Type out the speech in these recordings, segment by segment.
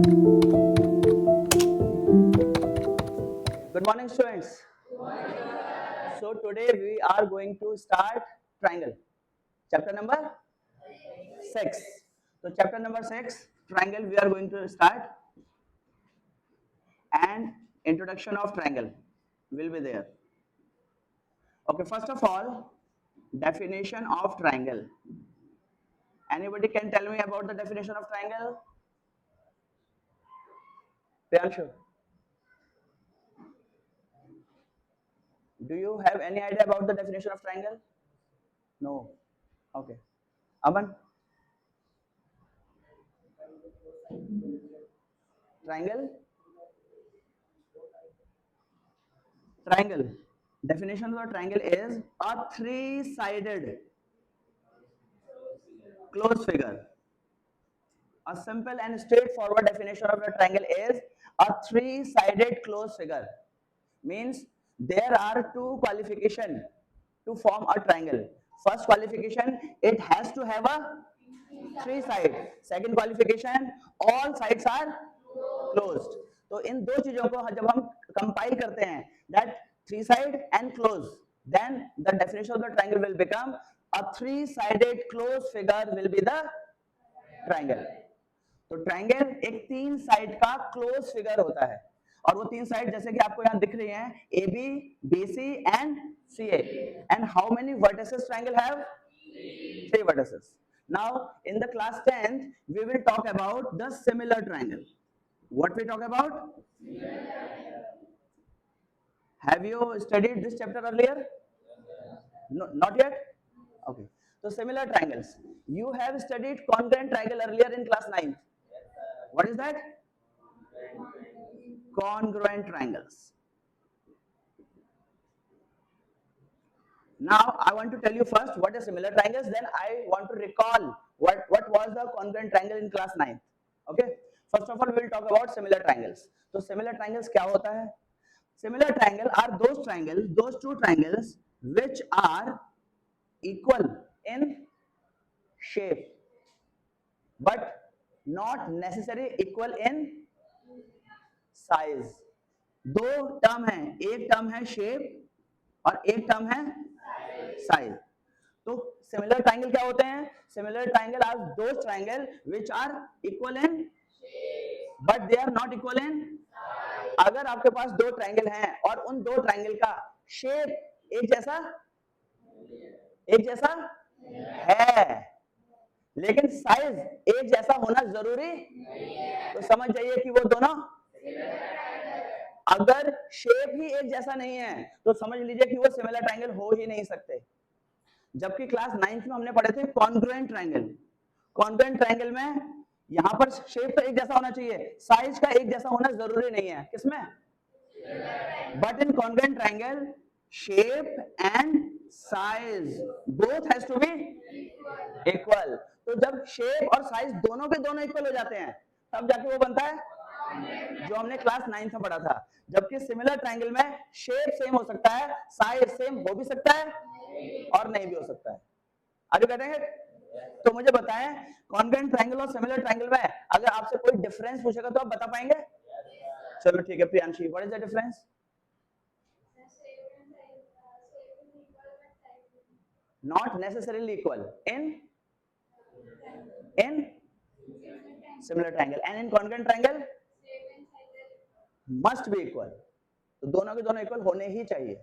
Good morning, students. So today we are going to start triangle. Chapter number 6. So chapter number 6, triangle, we are going to start, and introduction of triangle will be there. Okay, first of all, definition of triangle. Anybody can tell me about the definition of triangle? Priyanshu, do you have any idea about the definition of triangle? No. Okay. Aman? Triangle? Triangle. Definition of a triangle is a three-sided closed figure. A simple and straightforward definition of a triangle is a three-sided closed figure. Means there are two qualifications to form a triangle. First qualification, it has to have a three sides. Second qualification, all sides are closed. तो इन दो चीजों को जब हम compile करते हैं, that three side and close, then the definition of the triangle will become a three-sided closed figure will be the triangle. तो triangle एक तीन साइड का क्लोज फिगर होता है, और वो तीन साइड जैसे कि आपको यहाँ दिख रही हैं, A B, B C and C A. And how many vertices triangle have? 3 vertices. Now in the class 10th we will talk about the similar triangle. What we talk about? Have you studied this chapter earlier? No, not yet. Okay. So similar triangles. You have studied congruent triangle earlier in class 9th. What is that? Congruent triangles. Now I want to tell you first what is similar triangles, then I want to recall what was the congruent triangle in class 9th. Okay, first of all we will talk about similar triangles. So similar triangles क्या होता है? Similar triangle are those two triangles which are equal in shape but not necessarily equal in size. दो term है, एक term है shape और एक term है साइज. तो सिमिलर ट्रायंगल क्या होते हैं? Similar triangle are those triangle which are equal in but they are not equal in. अगर आपके पास दो ट्रायंगल हैं और उन दो ट्रायंगल का शेप एक जैसा है लेकिन साइज एक जैसा होना जरूरी, तो समझ जाइए कि वो दोनों, अगर शेप ही एक जैसा नहीं है तो समझ लीजिए कि वो सिमिलर ट्रायंगल हो ही नहीं सकते. जबकि क्लास 9th में हमने पढ़े थे कॉन्ग्रुएंट ट्रायंगल. कॉन्ग्रुएंट ट्रायंगल में यहां पर शेप तो एक जैसा होना चाहिए, साइज का एक जैसा होना जरूरी नहीं है. किसमें? But in congruent triangle shape and size both has to be equal. तो जब शेप और साइज दोनों के दोनों इक्वल हो जाते हैं तब जाके वो बनता है जो हमने क्लास 9th में पढ़ा था. जबकि सिमिलर ट्रायंगल में शेप सेम हो सकता है, साइज सेम हो भी सकता है और नहीं भी हो सकता है. आगे करेंगे. तो मुझे बताएं कॉन्ग्रुएंट ट्रायंगल और सिमिलर ट्रायंगल में अगर आपसे कोई डिफरेंस पूछेगा तो आप बता पाएंगे? चलो ठीक है Priyanshi, what is the difference? Not necessarily equal in similar triangle, and in congruent triangle must be equal. तो दोनों के दोनों इक्वल होने ही चाहिए.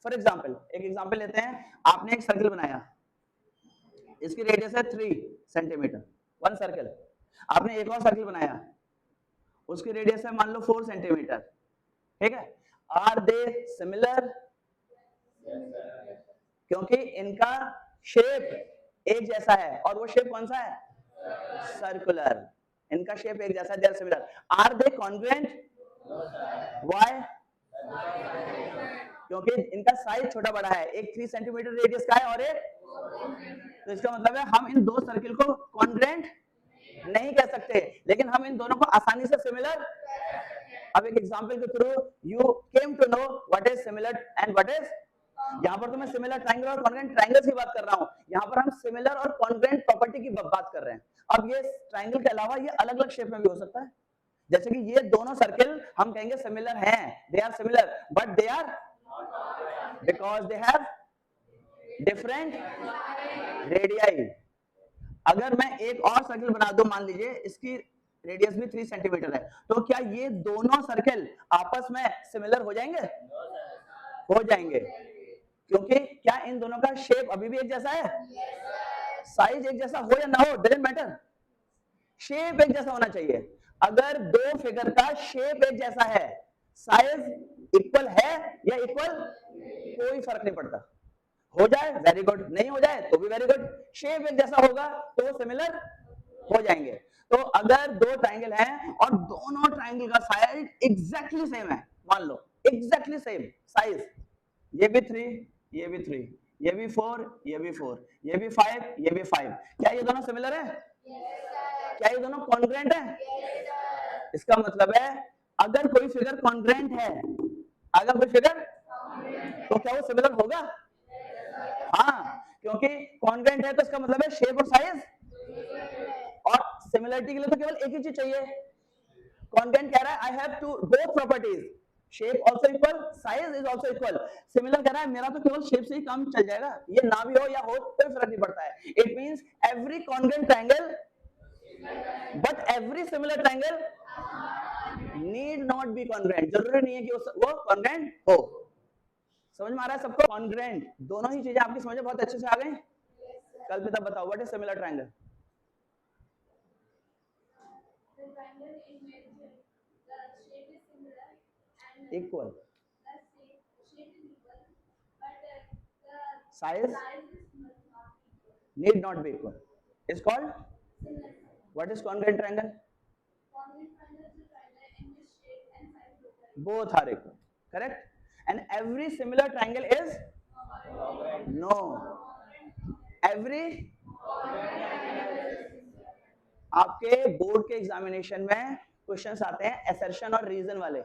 फॉर एग्जाम्पल, एक एग्जाम्पल लेते हैं. आपने एक सर्कल बनाया, इसकी रेडियस है 3 सेंटीमीटर, 1 सर्कल. आपने एक और सर्कल बनाया, उसकी रेडियस है मान लो 4 सेंटीमीटर. ठीक है. Are they similar? क्योंकि इनका शेप एक जैसा है, और वो शेप कौन सा है? सर्कुलर. इनका शेप एक जैसा है, they are similar. Are they congruent? Why? क्योंकि इनका साइज छोटा बड़ा है, एक 3 सेंटीमीटर रेडियस का है और एक, तो इसका मतलब है हम इन दो सर्किल को कॉन्ग्रुएंट नहीं कह सकते, लेकिन हम इन दोनों को आसानी से सिमिलर. अब एक एग्जांपल के through you came to know what is similar and what is. यहाँ पर तो मैं सिमिलर ट्रायंगल और कॉन्ग्रुएंट ट्रायंगल की बात कर रहा हूँ, यहाँ पर हम सिमिलर और कॉन्ग्रुएंट प्रॉपर्टी की बात कर रहे हैं. अब ये ट्रायंगल के अलावा ये अलग अलग शेप में भी हो सकता है. जैसे कि ये दोनों सर्किल हम कहेंगे सिमिलर हैं, they are similar, but they are because they have different radii. अगर मैं एक और सर्किल बना दूं, मान लीजिए इसकी रेडियस भी 3 सेंटीमीटर है, तो क्या ये दोनों सर्किल आपस में सिमिलर हो जाएंगे? हो जाएंगे, क्योंकि क्या इन दोनों का शेप अभी भी एक जैसा है? साइज एक जैसा हो या ना हो, डजंट मैटर, शेप एक जैसा होना चाहिए। अगर दो फिगर का शेप एक जैसा है, साइज इक्वल है या इक्वल, कोई फर्क नहीं पड़ता। हो जाए वेरी गुड, नहीं हो जाए तो भी वेरी गुड, शेप एक जैसा होगा तो सिमिलर हो जाएंगे। तो अगर दो ट्रायंगल हैं और दोनों ट्रायंगल का साइज एग्जैक्टली सेम है, मान लो एग्जैक्टली सेम साइज, ये भी 3, ये भी 3, ये भी 4, ये भी 4, ये भी 5, ये भी 5, क्या ये दोनों सिमिलर है? क्या ये दोनों कॉन्ग्रुएंट है? इसका मतलब है अगर कोई फिगर कॉन्ग्रुएंट है, अगर कोई फिगर, तो क्या वो सिमिलर होगा? हाँ, क्योंकि कॉन्ग्रुएंट है तो इसका मतलब है शेप और साइज, और सिमिलरिटी के लिए तो केवल एक ही चीज चाहिए। कॉन्ग्रुएंट कह रहा है I have to both properties, shape also equal, size is also equal. Similar कह रहा है मेरा तो केवल शेप से ही काम चल जाएगा, ये ना भी हो या हो कोई फर्क नहीं पड़ता है। It means every congruent triangle but every similar triangle need not be congruent, जरूरी नहीं है कि वो कॉन्ग्रुएंट हो। समझ में आ रहा है सबको? कॉन्ग्रुएंट, दोनों ही चीजें आपकी समझ में बहुत अच्छे से आ गई। कल पे तब बताओ what is similar triangle? Equal, size need not be equal, is called, what is congruent triangle? Both are equal, correct? And every similar triangle is no, every, आपके बोर्ड के एग्जामिनेशन में क्वेश्चंस आते हैं असर्शन और reason वाले,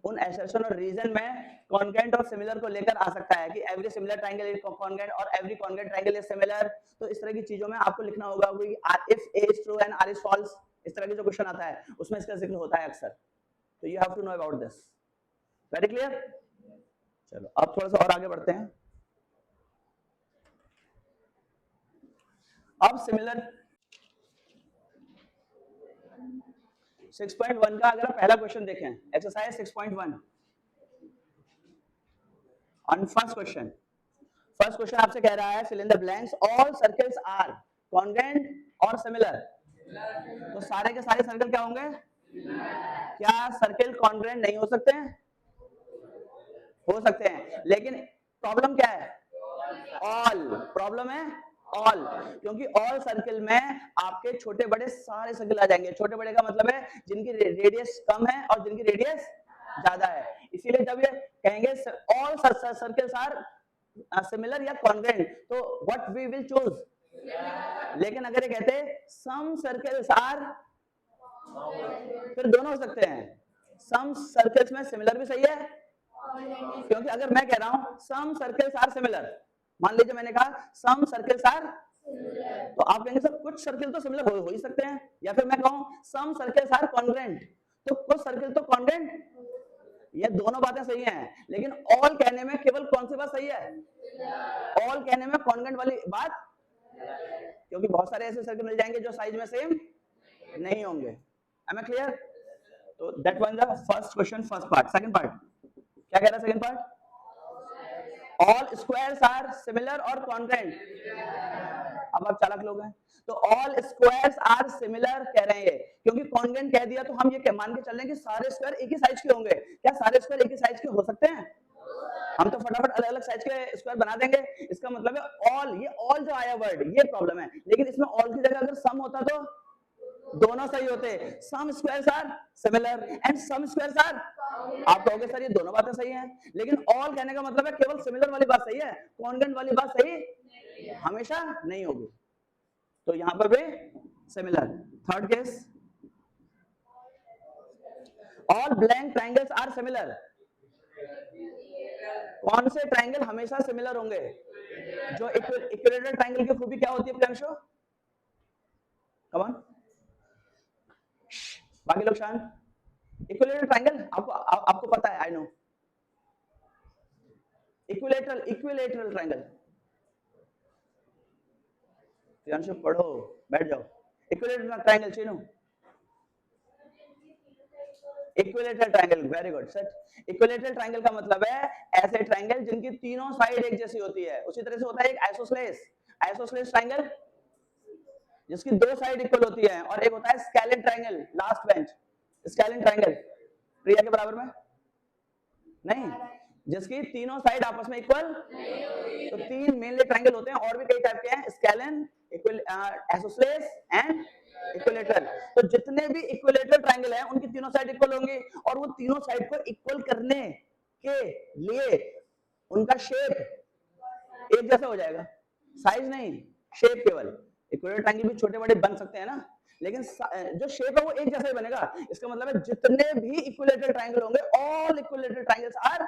उन assertion और reason में कॉन्ग्रुएंट और सिमिलर को लेकर आ सकता है कि every similar triangle is congruent और every congruent triangle is similar. तो इस तरह की चीजों में आपको लिखना होगा कि if a is true and r is false, इस तरह के जो क्वेश्चन आता है उसमें इसका जिक्र होता है अक्सर, तो you have to know about this. Very clear? चलो अब थोड़ा सा और आगे बढ़ते हैं। अब सिमिलर 6.1 का अगर आप पहला क्वेश्चन देखें, एक्सरसाइज 6.1 ऑन फर्स्ट क्वेश्चन आपसे कह रहा है fill in the blanks, all circles are congruent और सिमिलर। तो सारे के सारे सर्कल क्या होंगे? क्या सर्कल कॉन्ग्रुएंट नहीं हो सकते हैं? हो सकते हैं, लेकिन प्रॉब्लम क्या है? ऑल, प्रॉब्लम है ऑल, क्योंकि ऑल सर्किल में आपके छोटे बड़े सारे सर्किल आ जाएंगे। छोटे बड़े का मतलब है जिनकी रेडियस कम है और जिनकी रेडियस ज्यादा है। इसीलिए जब ये कहेंगे ऑल सर्कल्स आर सिमिलर या कॉन्ग्रुएंट, तो व्हाट वी विल चूज। लेकिन अगर ये कहते सम सर्कल्स आर, फिर दोनों हो सकते हैं। सम सर्कल्स में सिमिलर भी सही है, क्योंकि अगर मैं कह रहा हूं सम सर्कल्स आर सिमिलर, मान लीजिए मैंने कहा सम सर्कल्स आर, तो आप कहेंगे सर कुछ सर्कल तो सिमिलर हो ही सकते हैं। या फिर मैं कहूं सम सर्कल्स आर कॉन्ग्रुएंट, तो कुछ सर्कल तो कॉन्ग्रुएंट, ये दोनों बातें सही हैं। लेकिन ऑल कहने में केवल कौन सी बात सही है? ऑल कहने में कॉन्ग्रुएंट वाली बात, क्योंकि बहुत सारे ऐसे सर्कल मिल जाएंगे जो साइज में सेम नहीं होंगे। Am I clear? तो that was the first question, first part. Second part क्या कह रहा है? Second part all squares are similar और कॉन्ग्रुएंट। अब आप चालाक लोग हैं, तो ऑल स्क्वायर्स आर सिमिलर कह रहे हैं, क्योंकि कॉन्ग्रुएंट कह दिया तो हम ये मान के चल रहे हैं कि सारे स्क्वायर एक ही साइज के होंगे। क्या सारे स्क्वायर एक ही साइज के हो सकते हैं? हम तो फटाफट अलग अलग साइज के स्क्वायर बना देंगे। इसका मतलब है ऑल, ये ऑल जो आया वर्ड, ये प्रॉब्लम है। लेकिन इसमें ऑल की जगह अगर सम होता तो दोनों सही होते। Some squares are similar and some squares are, आप कहोगे सर ये दोनों बातें सही हैं, लेकिन ऑल कहने का मतलब है केवल सिमिलर वाली बात सही है, कॉन्ग्रुएंट वाली बात सही हमेशा नहीं होगी। तो यहां पर भी similar. Third case all blank triangles are similar. कौन से ट्रायंगल हमेशा सिमिलर होंगे? जो इक्विलेटरल ट्रायंगल की खूबी क्या होती है प्रियांशु? कम ऑन, बाकी लोग शांत। इक्विलेटरल ट्रायंगल आपको पता है, I know. Equilateral triangle, Priyanshu पढ़ो, बैठ जाओ। Equilateral triangle Chinu, equilateral triangle, very good such. Equilateral triangle का मतलब है ऐसे ट्रायंगल जिनकी तीनों साइड एक जैसी होती है। उसी तरह से होता है एक आइसोसेलेस, आइसोसेलेस ट्रायंगल जिसकी दो साइड इक्वल होती है, और एक होता है scalene triangle, last bench, scalene triangle Priya के बराबर में नहीं, जिसकी तीनों साइड आपस में इक्वल। तो तीन मेनली ट्रायंगल होते हैं, और भी कई टाइप के हैं, स्केलिन, आइसोसेलेस एंड इक्विलेटरल। तो जितने भी इक्विलेटरल ट्रायंगल हैं उनकी तीनों साइड इक्वल होंगी, और वो तीनों साइड को इक्वल करने के लिए उनका शेप एक जैसा हो जाएगा, साइज नहीं, शेप केवल। इक्विलेटरल ट्रायंगल भी छोटे बड़े बन सकते हैं ना, लेकिन जो शेप है वो एक जैसा ही बनेगा। इसका मतलब है जितने भी इक्विलेटरल ट्रायंगल होंगे, ऑल इक्विलेटरल ट्रायंगल्स आर,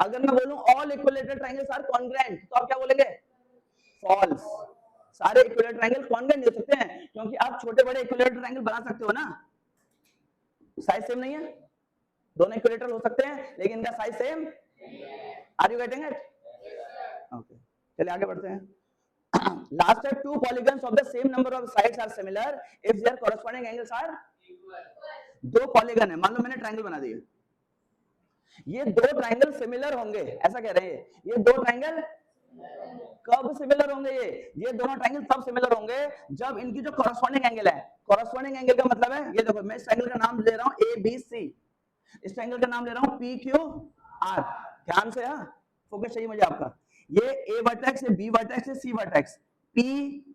अगर मैं बोलूं all equilateral triangles are congruent, तो आप क्या बोलेंगे? फॉल्स। सारे इक्विलेटरल ट्रायंगल कॉन्ग्रुएंट हो सकते हैं, क्योंकि आप छोटे बड़े इक्विलेटरल ट्रायंगल बना सकते हो ना, साइज सेम नहीं है, दोनों इक्विलेटरल हो सकते हैं लेकिन इनका size same. Are you getting it? Okay, चलिए आगे बढ़ते हैं। Last है, two polygons of the same number of sides are similar if their corresponding angles are equal. दो पॉलीगन है, मान लो मैंने ट्रायंगल बना दिया, ये दो ट्रायंगल सिमिलर होंगे, ऐसा कह रहे हैं ये दो ट्रायंगल कब सिमिलर होंगे? ये दोनों ट्रायंगल तब सिमिलर होंगे जब इनकी जो कॉरस्पॉन्डिंग एंगल है, कॉरस्पॉन्डिंग एंगल का मतलब है, ये देखो मैं इस ट्रायंगल का नाम ले रहा हूं ए बी सी, इस ट्रायंगल का नाम ले रहा हूं पी क्यू आर, ध्यान से, हाँ फोकस चाहिए मुझे आपका। ये ए वर्टेक्स है, बी वर्टेक्स है, सी वर्टेक्स, पी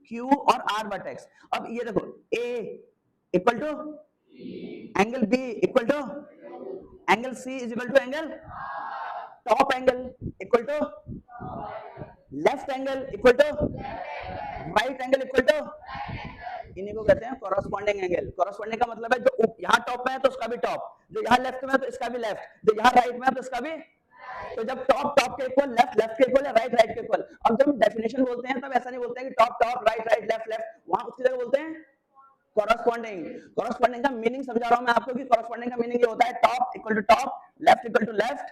क्यू और आर वर्टेक्स। अब ये देखो A equal to angle B equal to angle C is equal to angle, top angle equal to left angle equal to right angle equal to, इन्हीं को कहते हैं corresponding angle. Corresponding का मतलब है जो यहाँ टॉप में है तो उसका भी टॉप, जो यहाँ लेफ्ट में है तो इसका भी लेफ्ट, जो यहाँ राइट में है तो इसका भी। तो जब टॉप टॉप के इक्वल, लेफ्ट लेफ्ट के इक्वल, राइट राइट के इक्वल। अब जब हम डेफिनेशन बोलते हैं तब ऐसा नहीं बोलते हैं कि top top right right left left, वहां उसकी जगह बोलते हैं कॉरस्पॉन्डिंग। कॉरस्पॉन्डिंग का मीनिंग समझा रहा हूं मैं आपको कि कॉरस्पॉन्डिंग का मीनिंग ये होता है top equal to top, left equal to left,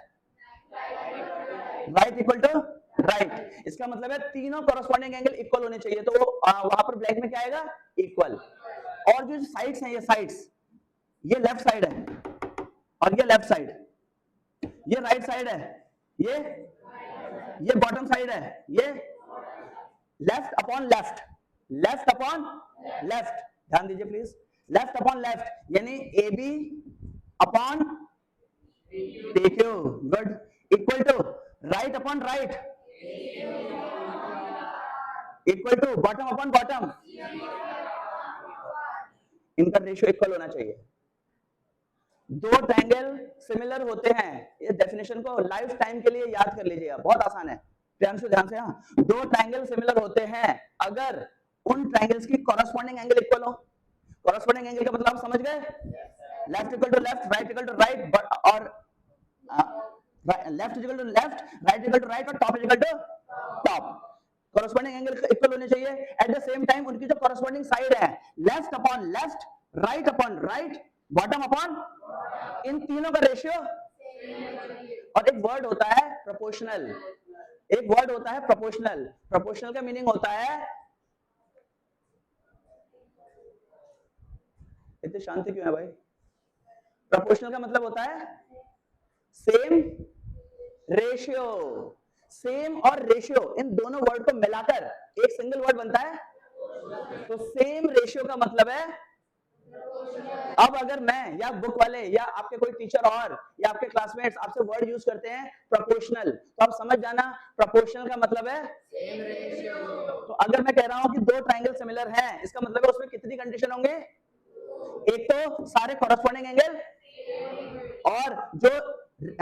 right equal to right. इसका मतलब है तीनों कॉरस्पॉन्डिंग एंगल इक्वल होने चाहिए, तो वहां पर ब्लैक में क्या आएगा? इक्वल। और जो साइड्स हैं, ये साइड्स, ये लेफ्ट साइड है और ये लेफ्ट साइड, ये राइट साइड है, ये बॉटम साइड है, ये left upon left, left upon left, ध्यान दीजिए प्लीज, लेफ्ट अपॉन लेफ्ट, यानी A B upon P Q, good, equal to right upon right, equal to bottom upon bottom, इनका ratio equal होना चाहिए। दो ट्रायंगल सिमिलर होते हैं, ये डेफिनेशन को लाइफ टाइम के लिए याद कर लीजिएगा, बहुत आसान है, ध्यान से। हाँ, दो ट्रायंगल सिमिलर होते हैं अगर उन ट्रायंगल्स की कॉरस्पॉन्डिंग एंगल इक्वल हो। कॉरस्पॉन्डिंग एंगल का मतलब आप समझ गए? Left equal to left, right equal to right, और left equal to left, right equal to right, और top equal to top. Corresponding angle equal होने चाहिए। एट द सेम टाइम उनकी जो कॉरस्पॉन्डिंग साइड है, left upon left, right upon right, bottom upon, इन तीनों का रेशियो। और एक वर्ड होता है प्रोपोर्शनल, एक वर्ड होता है प्रोपोर्शनल। प्रोपोर्शनल का मीनिंग होता है, इतनी शांति क्यों है भाई? प्रोपोर्शनल का मतलब होता है सेम रेशियो। सेम और रेशियो, इन दोनों वर्ड को मिलाकर एक सिंगल वर्ड बनता है, तो सेम रेशियो का मतलब है। अब अगर मैं या बुक वाले या आपके कोई टीचर और या आपके क्लासमेट्स आपसे वर्ड यूज करते हैं प्रोपोर्शनल, तो आप समझ जाना प्रोपोर्शनल का मतलब है सेम रेशियो। तो अगर मैं कह रहा हूं कि दो ट्रायंगल सिमिलर हैं, इसका मतलब है उसमें कितनी कंडीशन होंगे? एक तो सारे कॉरस्पॉन्डिंग एंगल, और जो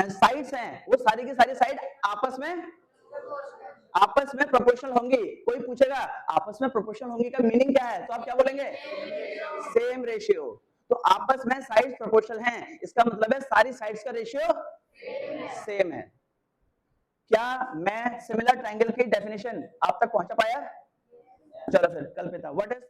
साइड्स हैं वो सारी की सारी साइड आपस में प्रोपोर्शनल होंगी। कोई पूछेगा आपस में प्रोपोर्शनल होंगी का मीनिंग क्या है, तो आप क्या बोलेंगे? Same ratio. तो आपस में साइड्स प्रोपोर्शनल हैं, इसका मतलब है सारी साइड्स का रेशियो सेम है। क्या मैं सिमिलर ट्रायंगल की डेफिनेशन आप तक पहुंचा पाया? चलो फिर कल पे था, व्हाट इज